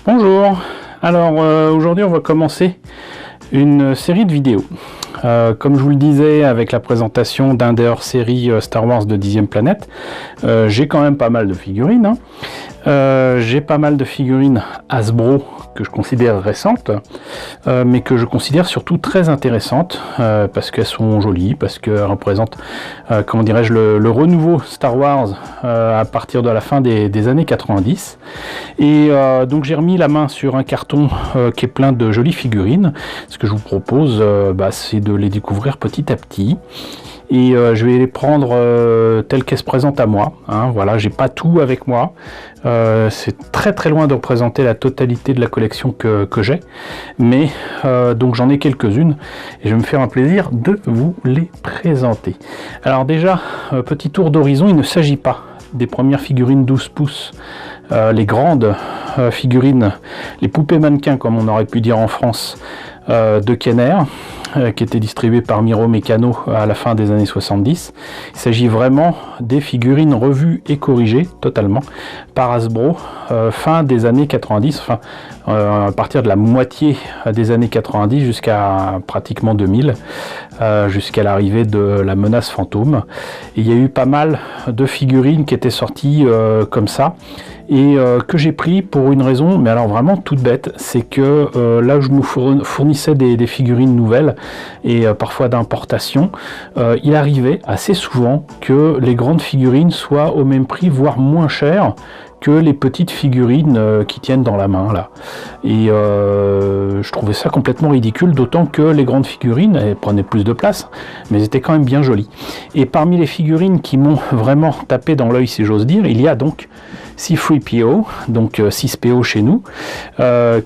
Bonjour, alors aujourd'hui on va commencer une série de vidéos. Comme je vous le disais avec la présentation d'un des hors-séries Star Wars de 10e planète, j'ai quand même pas mal de figurines. J'ai pas mal de figurines Hasbro que je considère récentes, mais que je considère surtout très intéressantes, parce qu'elles sont jolies, parce qu'elles représentent, comment dirais-je, le renouveau Star Wars à partir de la fin des années 90. Et donc j'ai remis la main sur un carton qui est plein de jolies figurines. Ce que je vous propose, c'est de les découvrir petit à petit. Et je vais les prendre telles qu'elles se présentent à moi. Voilà, j'ai pas tout avec moi. C'est très très loin de représenter la totalité de la collection que j'ai. Mais donc j'en ai quelques-unes et je vais me faire un plaisir de vous les présenter. Alors déjà, petit tour d'horizon, il ne s'agit pas des premières figurines 12 pouces, les grandes figurines, les poupées mannequins comme on aurait pu dire en France, de Kenner, qui était distribué par Miro Mécano à la fin des années 70. Il s'agit vraiment des figurines revues et corrigées totalement par Hasbro fin des années 90, enfin à partir de la moitié des années 90 jusqu'à pratiquement 2000, jusqu'à l'arrivée de la menace fantôme. Et il y a eu pas mal de figurines qui étaient sorties comme ça, et que j'ai pris pour une raison, mais alors vraiment toute bête, c'est que là je nous fournissais des figurines nouvelles et parfois d'importation, il arrivait assez souvent que les grandes figurines soient au même prix, voire moins chères que les petites figurines qui tiennent dans la main là. Et je trouvais ça complètement ridicule, d'autant que les grandes figurines, elles prenaient plus de place, mais elles étaient quand même bien jolies. Et parmi les figurines qui m'ont vraiment tapé dans l'œil, si j'ose dire, il y a donc C3PO, donc 6PO chez nous,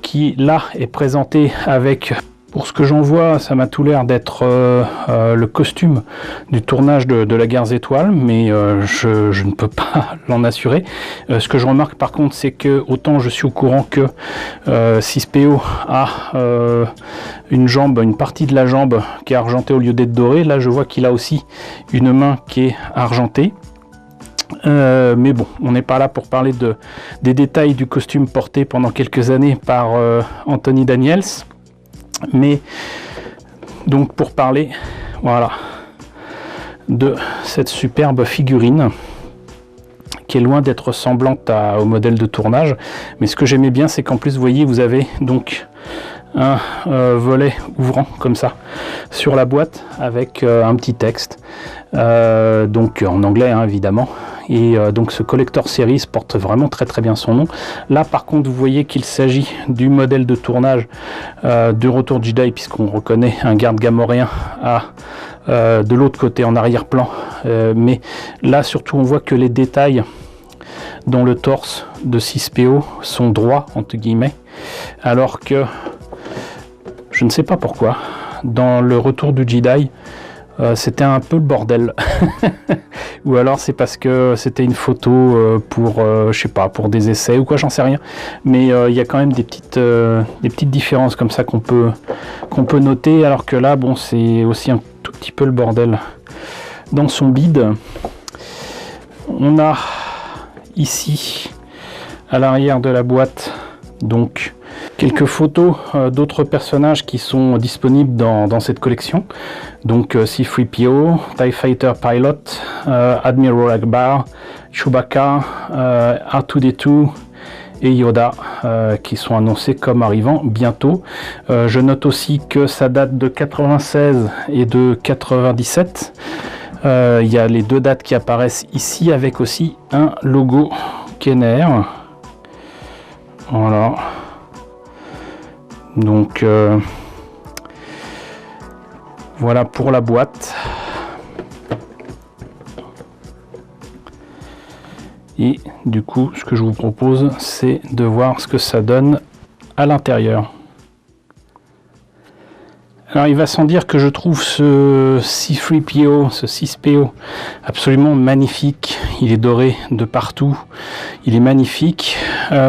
qui là est présenté avec, pour ce que j'en vois, ça m'a tout l'air d'être le costume du tournage de la Guerre des Étoiles, mais je ne peux pas l'en assurer. Ce que je remarque par contre, c'est que autant je suis au courant que 6PO a une partie de la jambe qui est argentée au lieu d'être dorée. Là, je vois qu'il a aussi une main qui est argentée. Mais bon, on n'est pas là pour parler des détails du costume porté pendant quelques années par Anthony Daniels. Mais donc pour parler, voilà, de cette superbe figurine qui est loin d'être ressemblante au modèle de tournage, mais ce que j'aimais bien, c'est qu'en plus, vous voyez, vous avez donc un volet ouvrant comme ça sur la boîte avec un petit texte, donc en anglais évidemment. Et donc ce Collector Series porte vraiment très très bien son nom. Là par contre vous voyez qu'il s'agit du modèle de tournage de Retour Jedi, puisqu'on reconnaît un garde gamorréen de l'autre côté en arrière-plan. Mais là surtout on voit que les détails dans le torse de 6PO sont droits entre guillemets, alors que je ne sais pas pourquoi dans le Retour du Jedi c'était un peu le bordel. Ou alors c'est parce que c'était une photo pour je sais pas, pour des essais ou quoi, j'en sais rien, mais il y a quand même des petites différences comme ça qu'on peut noter, alors que là bon, c'est aussi un tout petit peu le bordel dans son bide. On a ici à l'arrière de la boîte donc quelques photos d'autres personnages qui sont disponibles dans cette collection. Donc C3PO, TIE Fighter Pilot, Admiral Akbar, Chewbacca, R2-D2 et Yoda qui sont annoncés comme arrivant bientôt. Je note aussi que ça date de 96 et de 97. Il y a les deux dates qui apparaissent ici avec aussi un logo Kenner. Voilà. Donc voilà pour la boîte. Et du coup, ce que je vous propose, c'est de voir ce que ça donne à l'intérieur. Alors il va sans dire que je trouve ce C3PO, ce 6PO absolument magnifique. Il est doré de partout, il est magnifique.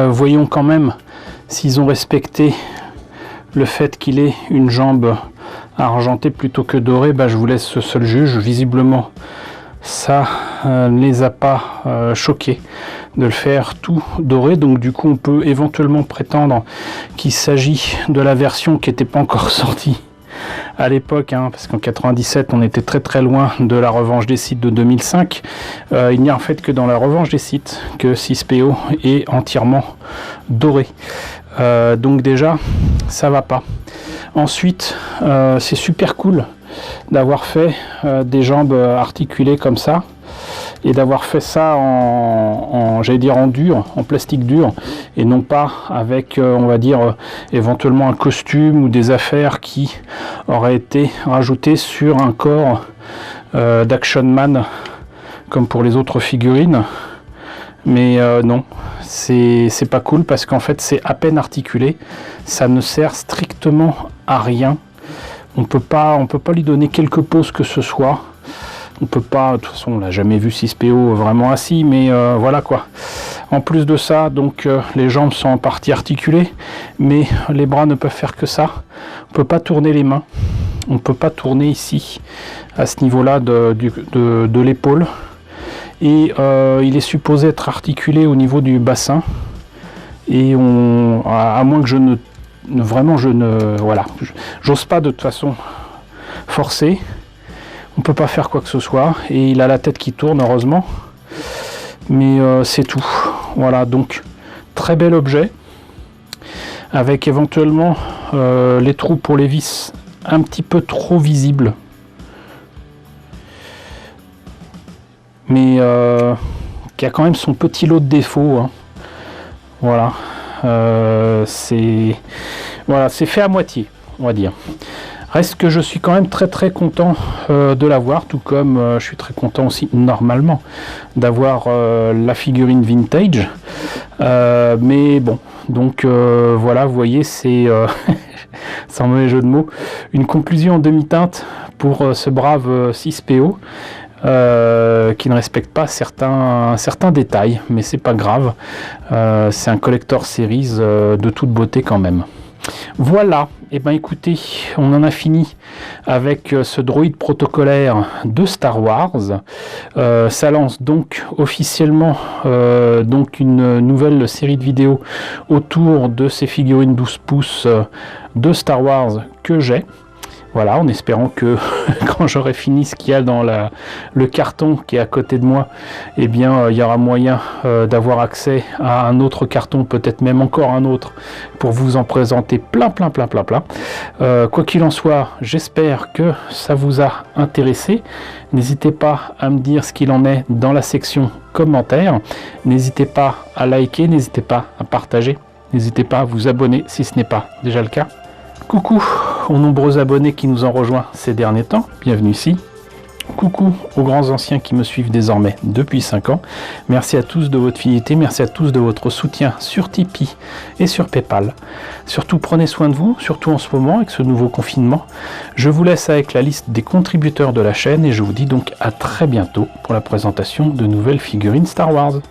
Voyons quand même s'ils ont respecté le fait qu'il ait une jambe argentée plutôt que dorée. Je vous laisse seul juge. Visiblement ça les a pas choqués de le faire tout doré, donc du coup on peut éventuellement prétendre qu'il s'agit de la version qui n'était pas encore sortie à l'époque, hein, parce qu'en 97 on était très loin de la revanche des Sith de 2005. Il n'y a en fait que dans la revanche des Sith que 6PO est entièrement doré, donc déjà ça va pas. Ensuite c'est super cool d'avoir fait des jambes articulées comme ça, et d'avoir fait ça j'allais dire en dur, en plastique dur, et non pas avec, on va dire, éventuellement un costume ou des affaires qui auraient été rajoutées sur un corps d'Action Man, comme pour les autres figurines. Mais non, c'est pas cool, parce qu'en fait c'est à peine articulé, ça ne sert strictement à rien. On peut pas lui donner quelque pose que ce soit. On peut pas, de toute façon on l'a jamais vu 6PO vraiment assis, mais voilà quoi. En plus de ça, donc les jambes sont en partie articulées, mais les bras ne peuvent faire que ça. On peut pas tourner les mains, on peut pas tourner ici, à ce niveau-là de l'épaule. Et il est supposé être articulé au niveau du bassin. Et à moins que j'ose pas de toute façon forcer. On peut pas faire quoi que ce soit, et il a la tête qui tourne heureusement, mais c'est tout. Voilà, donc très bel objet, avec éventuellement les trous pour les vis un petit peu trop visibles, mais qui a quand même son petit lot de défauts, hein. Voilà, c'est fait à moitié, on va dire. Reste que je suis quand même très content de l'avoir, tout comme je suis très content aussi normalement d'avoir la figurine vintage. Mais bon, donc voilà, vous voyez, c'est sans mauvais jeu de mots, une conclusion en demi-teinte pour ce brave 6PO qui ne respecte pas certains détails, mais c'est pas grave. C'est un collector series de toute beauté quand même. Voilà, et ben écoutez, on en a fini avec ce droïde protocolaire de Star Wars. Ça lance donc officiellement donc une nouvelle série de vidéos autour de ces figurines 12 pouces de Star Wars que j'ai. Voilà, en espérant que quand j'aurai fini ce qu'il y a dans le carton qui est à côté de moi, eh bien, il y aura moyen d'avoir accès à un autre carton, peut-être même encore un autre, pour vous en présenter plein. Quoi qu'il en soit, j'espère que ça vous a intéressé. N'hésitez pas à me dire ce qu'il en est dans la section commentaires. N'hésitez pas à liker, n'hésitez pas à partager, n'hésitez pas à vous abonner si ce n'est pas déjà le cas. Coucou aux nombreux abonnés qui nous ont rejoints ces derniers temps, bienvenue ici. Coucou aux grands anciens qui me suivent désormais depuis 5 ans. Merci à tous de votre fidélité, merci à tous de votre soutien sur Tipeee et sur Paypal. Surtout prenez soin de vous, surtout en ce moment avec ce nouveau confinement. Je vous laisse avec la liste des contributeurs de la chaîne et je vous dis donc à très bientôt pour la présentation de nouvelles figurines Star Wars.